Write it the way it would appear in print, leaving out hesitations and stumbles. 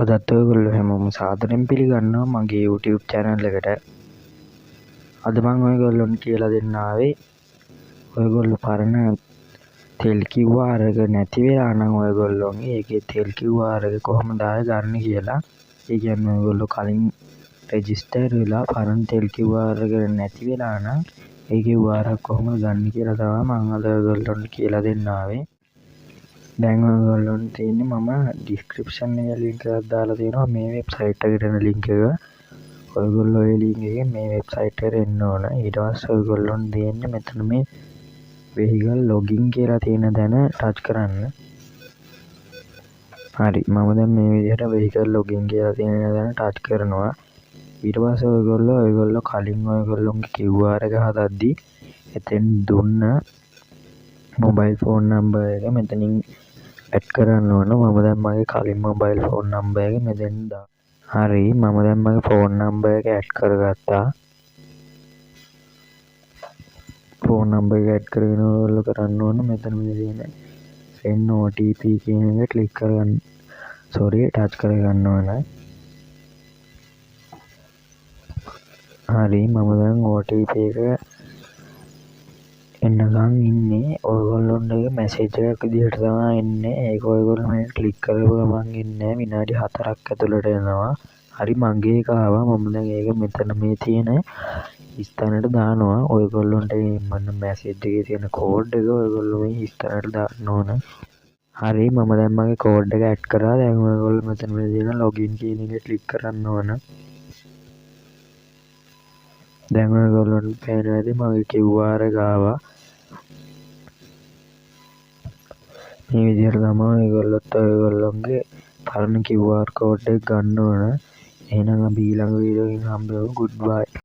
අදත් ඔයගොල්ලෝ හැමෝම සාදරයෙන් පිළිගන්නවා මගේ YouTube channel එකට. අද මම ඔයගොල්ලොන්ට කියලා දෙන්න ආවේ ඔයගොල්ලෝ පරණ තෙල් QR එක නැති වෙලා නම් ඔයගොල්ලෝගේ ඒකේ තෙල් QR එක කොහොමද ආයෙ ගන්න කියලා. ඒ කියන්නේ ඔයගොල්ලෝ කලින් රෙජිස්ටර් වෙලා පරණ තෙල් QR එක නැති වෙලා නම් ඒ QR එක කොහොමද ගන්න කියලා තමයි මම අද ඔයගොල්ලොන්ට කියලා දෙන්න ආවේ. දැන් ඔයගොල්ලොන්ට තියෙන්නේ මම ඩිස්ක්‍රිප්ෂන් එකේ ලින්ක් එකක් දාලා තියෙනවා මේ වෙබ්සයිට් එකට එන ලින්ක් එක. ඔයගොල්ලෝ ඒ ලින්ක් එකෙන් මේ වෙබ්සයිට් එකට එන්න ඕන. ඊට පස්සේ ඔයගොල්ලොන්ට දෙන්නේ මෙතන මේ vehicle login කියලා තියෙන තැන ටච් කරන්න. හරි මම දැන් මේ විදිහට vehicle login කියලා තියෙන තැන ටච් කරනවා. ඊට පස්සේ ඔයගොල්ලෝ කලින් ඔයගොල්ලෝගේ QR එක හදද්දී එතෙන් දුන්න මොබයිල් ෆෝන් නම්බර් එක මෙතනින් ඇඩ් කරන්න ඕන. මම දැන් මගේ කලින් මොබයිල් ෆෝන් නම්බර් එක මෙතෙන් හරි මම දැන් මගේ ෆෝන් නම්බර් එක ඇඩ් කරගත්තා. ෆෝන් නම්බර් එක ඇඩ් කරගෙන ඔයගොල්ලෝ කරන්න ඕන මෙතන මේ තියෙන send OTP කියන එක ක්ලික් කරගන්න. ටච් කරගන්න ඕන. හරි මම දැන් OTP එක එන්නගන් ඉන්නේ. ඔයගොල්ලොන්ගේ මැසේජ් එකක් විදිහට තමයි එන්නේ. ඒක ඔයගොල්ලෝ මේ ක්ලික් කරපුව ගමන් එන්නේ විනාඩි 4ක් ඇතුළත එනවා. හරි මගේ එක ආවා. මම දැන් ඒක මෙතන මේ තියෙන ස්ථානෙට දානවා. ඔයගොල්ලොන්ට මම මැසේජ් එකේ තියෙන කෝඩ් එක ඔයගොල්ලෝ මේ ස්ථානෙට දාන්න ඕන. හරි මම දැන් මගේ කෝඩ් එක ඇඩ් කරා. දැන් ඔයගොල්ලෝ මෙතන මේ තියෙන login කියන එක ක්ලික් කරන්න ඕන. දැන් ඔයගොල්ලොන්ට පේනවා ඇති මගේ QR එක ආවා. මේ විදිහට තමයි ඔයගොල්ලෝගේ පරණ QR කෝඩ් එක ගන්න ඕන. එහෙනම් අපි ඊළඟ වීඩියෝ එකකින් හම්බෙමු. goodbye.